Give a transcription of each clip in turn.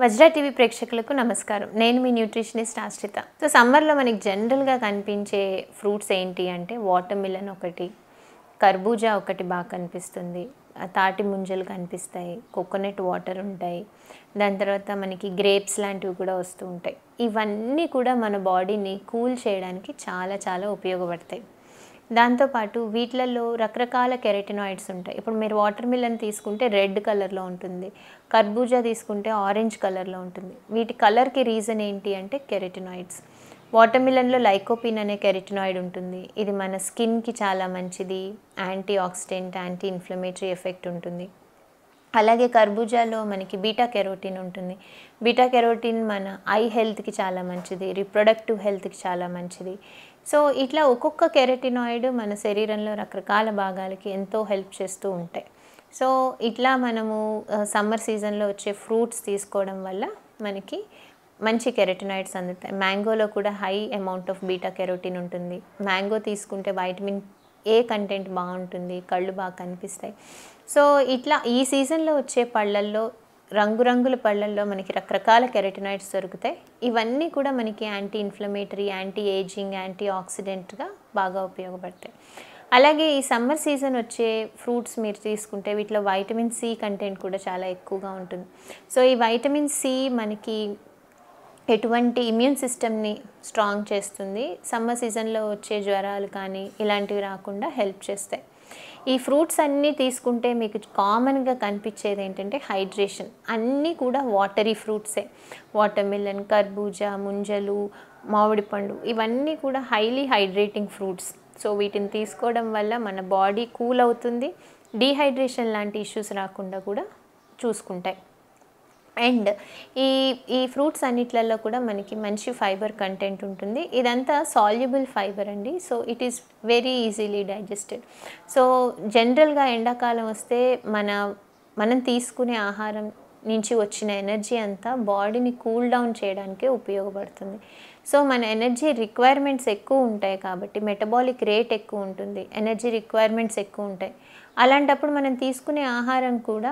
Vajra TV ప్రేక్షకులకు నమస్కారం. నేను మీ న్యూట్రిషనిస్ట్ ఆశ్రిత. సో సమ్మర్లో మనకి జనరల్గా కనిపించే ఫ్రూట్స్ ఏంటి అంటే వాటర్ మిలన్ ఒకటి, కర్బూజా ఒకటి బాగా కనిపిస్తుంది, తాటి ముంజలు కనిపిస్తాయి, కోకోనట్ వాటర్ ఉంటాయి, దాని తర్వాత మనకి గ్రేప్స్ లాంటివి కూడా వస్తూ ఉంటాయి. ఇవన్నీ కూడా మన బాడీని కూల్ చేయడానికి చాలా చాలా ఉపయోగపడతాయి. దాంతోపాటు వీటిలలో రకరకాల కెరటినాయిడ్స్ ఉంటాయి. ఇప్పుడు మీరు వాటర్ మిలన్ తీసుకుంటే రెడ్ కలర్లో ఉంటుంది, కర్బూజా తీసుకుంటే ఆరెంజ్ కలర్లో ఉంటుంది. వీటి కలర్కి రీజన్ ఏంటి అంటే కెరటినాయిడ్స్. వాటర్ మిలన్లో లైకోపిన్ అనే కెరటినాయిడ్ ఉంటుంది. ఇది మన స్కిన్కి చాలా మంచిది, anti oxidant, anti inflammatory effect ఉంటుంది. అలాగే కర్బూజాలో మనకి బీటా కెరోటిన్ ఉంటుంది. బీటా కెరోటిన్ మన ఐ హెల్త్కి చాలా మంచిది, రిప్రొడక్టివ్ హెల్త్కి చాలా మంచిది. సో ఇట్లా ఒక్కొక్క కెరటినాయిడ్ మన శరీరంలో రకరకాల భాగాలకి ఎంతో హెల్ప్ చేస్తూ ఉంటాయి. సో ఇట్లా మనము సమ్మర్ సీజన్లో వచ్చే ఫ్రూట్స్ తీసుకోవడం వల్ల మనకి మంచి కెరటినాయిడ్స్ అందుతాయి. మ్యాంగోలో కూడా high amount of beta carotene ఉంటుంది. మ్యాంగో తీసుకుంటే వైటమిన్ ఏ కంటెంట్ బాగుంటుంది, కళ్ళు బాగా కనిపిస్తాయి. సో ఇట్లా ఈ సీజన్లో వచ్చే పళ్ళల్లో, రంగురంగుల పళ్ళల్లో మనకి రకరకాల కెరటినాయిడ్స్ దొరుకుతాయి. ఇవన్నీ కూడా మనకి anti inflammatory, anti aging, anti ఆక్సిడెంట్గా బాగా ఉపయోగపడతాయి. అలాగే ఈ సమ్మర్ సీజన్ వచ్చే ఫ్రూట్స్ మీరు తీసుకుంటే వీటిలో వైటమిన్ సి కంటెంట్ కూడా చాలా ఎక్కువగా ఉంటుంది. సో ఈ వైటమిన్ సి మనకి ఎటువంటి ఇమ్యూన్ సిస్టమ్ని స్ట్రాంగ్ చేస్తుంది. సమ్మర్ సీజన్లో వచ్చే జ్వరాలు కానీ ఇలాంటివి రాకుండా హెల్ప్ చేస్తాయి. ఈ ఫ్రూట్స్ అన్నీ తీసుకుంటే మీకు కామన్గా కనిపించేది ఏంటంటే హైడ్రేషన్. అన్నీ కూడా వాటరీ ఫ్రూట్సే. వాటర్ మిలన్, కర్బూజా, ముంజలు, మామిడి పండు ఇవన్నీ కూడా హైలీ హైడ్రేటింగ్ ఫ్రూట్స్. సో వీటిని తీసుకోవడం వల్ల మన బాడీ కూల్ అవుతుంది, డీహైడ్రేషన్ లాంటి ఇష్యూస్ రాకుండా కూడా చూసుకుంటాయి. అండ్ ఈ ఫ్రూట్స్ అన్నిట్లలో కూడా మనకి మంచి ఫైబర్ కంటెంట్ ఉంటుంది. ఇదంతా సాల్యుబుల్ ఫైబర్ అండి. So it is very easily digested. So జనరల్గా ఎండాకాలం వస్తే మనం తీసుకునే ఆహారం నుంచి వచ్చిన ఎనర్జీ అంతా బాడీని కూల్ డౌన్ చేయడానికే ఉపయోగపడుతుంది. సో మన ఎనర్జీ రిక్వైర్మెంట్స్ ఎక్కువ ఉంటాయి కాబట్టి, మెటబాలిక్ రేట్ ఎక్కువ ఉంటుంది, ఎనర్జీ రిక్వైర్మెంట్స్ ఎక్కువ ఉంటాయి. అలాంటప్పుడు మనం తీసుకునే ఆహారం కూడా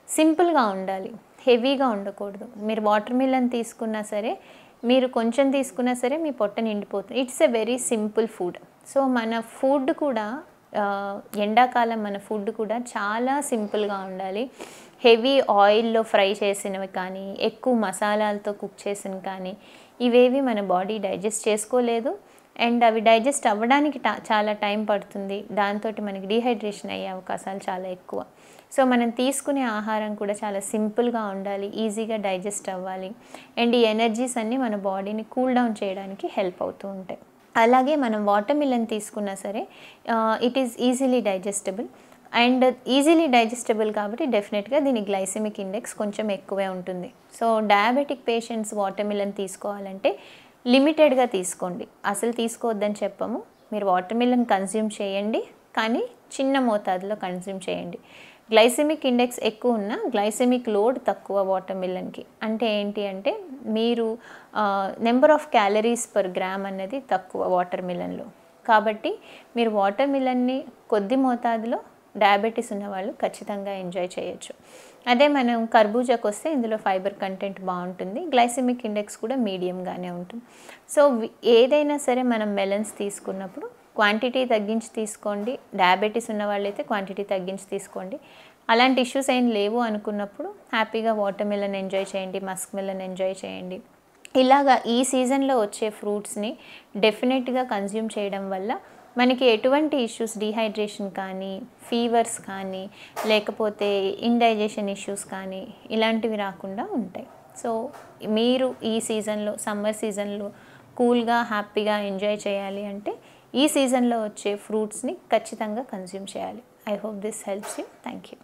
సింపుల్గా ఉండాలి, హెవీగా ఉండకూడదు. మీరు వాటర్ మిలన్ తీసుకున్నా సరే, మీరు కొంచెం తీసుకున్నా సరే మీ పొట్ట నిండిపోతుంది. It's a very simple food. So మన ఫుడ్ కూడా ఎండాకాలం మన ఫుడ్ కూడా చాలా సింపుల్గా ఉండాలి. హెవీ ఆయిల్లో ఫ్రై చేసినవి కానీ, ఎక్కువ మసాలాలతో కుక్ చేసినవి కానీ ఇవేవి మన బాడీ డైజెస్ట్ చేసుకోలేదు. అండ్ అవి డైజెస్ట్ అవ్వడానికి చాలా టైం పడుతుంది. దాంతో మనకి డీహైడ్రేషన్ అయ్యే అవకాశాలు చాలా ఎక్కువ. సో మనం తీసుకునే ఆహారం కూడా చాలా సింపుల్గా ఉండాలి, ఈజీగా డైజెస్ట్ అవ్వాలి. అండ్ ఈ ఎనర్జీస్ అన్నీ మన బాడీని కూల్ డౌన్ చేయడానికి హెల్ప్ అవుతూ ఉంటాయి. అలాగే మనం వాటర్ మిలన్ తీసుకున్నా సరే it is easily digestible. And easily digestible కాబట్టి డెఫినెట్గా దీని గ్లైసెమిక్ ఇండెక్స్ కొంచెం ఎక్కువే ఉంటుంది. So diabetic patients water melon తీసుకోవాలంటే లిమిటెడ్గా తీసుకోండి, అసలు తీసుకోవద్దని చెప్పము. మీరు వాటర్ మిలన్ కన్జ్యూమ్ చేయండి, కానీ చిన్న మోతాదులో కన్జ్యూమ్ చేయండి. గ్లైసెమిక్ ఇండెక్స్ ఎక్కువ ఉన్న గ్లైసెమిక్ లోడ్ తక్కువ వాటర్ మిలన్కి. అంటే ఏంటి అంటే మీరు number of calories per gram అనేది తక్కువ వాటర్ మిలన్లో. కాబట్టి మీరు వాటర్ మిలన్ని కొద్ది మోతాదులో డయాబెటీస్ ఉన్న వాళ్ళు ఖచ్చితంగా ఎంజాయ్ చేయొచ్చు. అదే మనం కర్బూజాకు వస్తే ఇందులో ఫైబర్ కంటెంట్ బాగుంటుంది, గ్లైసెమిక్ ఇండెక్స్ కూడా మీడియంగానే ఉంటుంది. సో ఏదైనా సరే మనం మెలన్స్ తీసుకున్నప్పుడు క్వాంటిటీ తగ్గించి తీసుకోండి. డయాబెటీస్ ఉన్న వాళ్ళైతే క్వాంటిటీ తగ్గించి తీసుకోండి. అలాంటి ఇష్యూస్ ఏం లేవు అనుకున్నప్పుడు హ్యాపీగా వాటర్ మిలన్ ఎంజాయ్ చేయండి, మస్క్ మిలన్ ఎంజాయ్ చేయండి. ఇలాగా ఈ సీజన్లో వచ్చే ఫ్రూట్స్ని డెఫినెట్గా కన్జ్యూమ్ చేయడం వల్ల మనకి ఎటువంటి ఇష్యూస్, డీహైడ్రేషన్ కానీ, ఫీవర్స్ కానీ, లేకపోతే ఇండైజెషన్ ఇష్యూస్ కానీ ఇలాంటివి రాకుండా ఉంటాయి. సో మీరు ఈ సీజన్లో, సమ్మర్ సీజన్లో కూల్గా హ్యాపీగా ఎంజాయ్ చేయాలి అంటే ఈ సీజన్లో వచ్చే ఫ్రూట్స్ని ఖచ్చితంగా కన్జ్యూమ్ చేయాలి. I hope this helps you. Thank you.